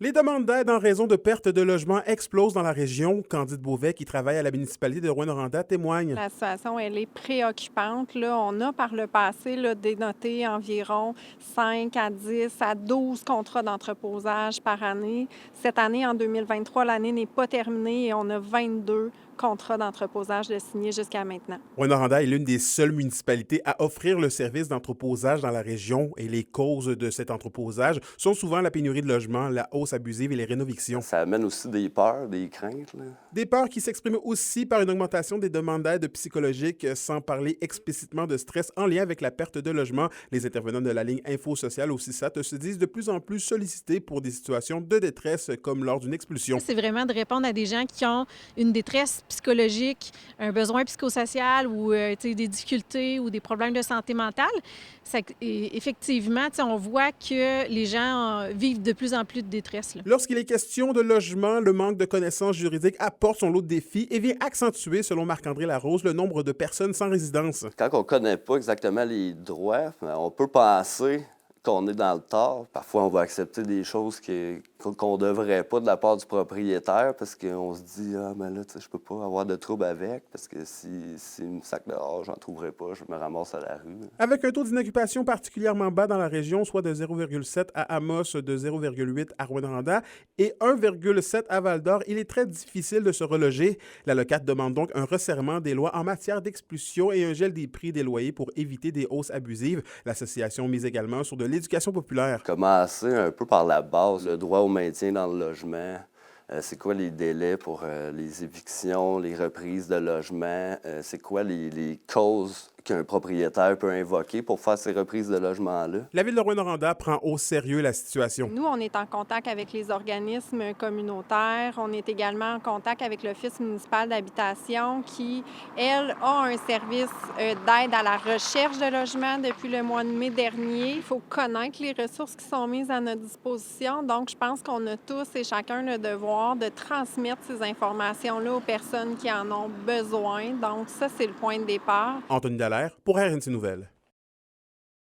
Les demandes d'aide en raison de perte de logement explosent dans la région. Candide Beauvais, qui travaille à la municipalité de Rouyn-Noranda, témoigne. La situation, elle est préoccupante. Là, on a par le passé là, dénoté environ 5 à 10 à 12 contrats d'entreposage par année. Cette année, en 2023, l'année n'est pas terminée et on a 22 contrats d'entreposage de signés jusqu'à maintenant. Rouyn-Noranda est l'une des seules municipalités à offrir le service d'entreposage dans la région et les causes de cet entreposage sont souvent la pénurie de logements, la hausse abusive et les rénovictions. Ça amène aussi des peurs, des craintes, là. Des peurs qui s'expriment aussi par une augmentation des demandes d'aide psychologique, sans parler explicitement de stress en lien avec la perte de logement. Les intervenants de la ligne Info Sociale au CISAT se disent de plus en plus sollicités pour des situations de détresse comme lors d'une expulsion. C'est vraiment de répondre à des gens qui ont une détresse psychologique, un besoin psychosocial ou des difficultés ou des problèmes de santé mentale. Et effectivement, on voit que les gens vivent de plus en plus de détresse, là. Lorsqu'il est question de logement, le manque de connaissances juridiques apporte son lot de défis et vient accentuer, selon Marc-André Larose, le nombre de personnes sans résidence. Quand on ne connaît pas exactement les droits, on peut penser qu'on est dans le tort. Parfois, on va accepter des choses qu'on ne devrait pas de la part du propriétaire parce qu'on se dit « Ah, mais là, je peux pas avoir de trouble avec parce que si me sac dehors, j'en trouverai pas, je me ramasse à la rue. » Avec un taux d'inoccupation particulièrement bas dans la région, soit de 0,7 à Amos, de 0,8 à Rouyn-Noranda et 1,7 à Val-d'Or, il est très difficile de se reloger. L'allocate demande donc un resserrement des lois en matière d'expulsion et un gel des prix des loyers pour éviter des hausses abusives. L'association mise également sur de l'éducation populaire. Commencer un peu par la base, le droit au maintien dans le logement. C'est quoi les délais pour les évictions, les reprises de logement? C'est quoi les causes qu'un propriétaire peut invoquer pour faire ces reprises de logement-là? La ville de Rouyn-Noranda prend au sérieux la situation. Nous, on est en contact avec les organismes communautaires. On est également en contact avec l'Office municipal d'habitation qui, elle, a un service d'aide à la recherche de logement depuis le mois de mai dernier. Il faut connaître les ressources qui sont mises à notre disposition. Donc, je pense qu'on a tous et chacun le devoir de transmettre ces informations-là aux personnes qui en ont besoin. Donc, ça, c'est le point de départ. Anthony Dallaire pour RNC Nouvelles.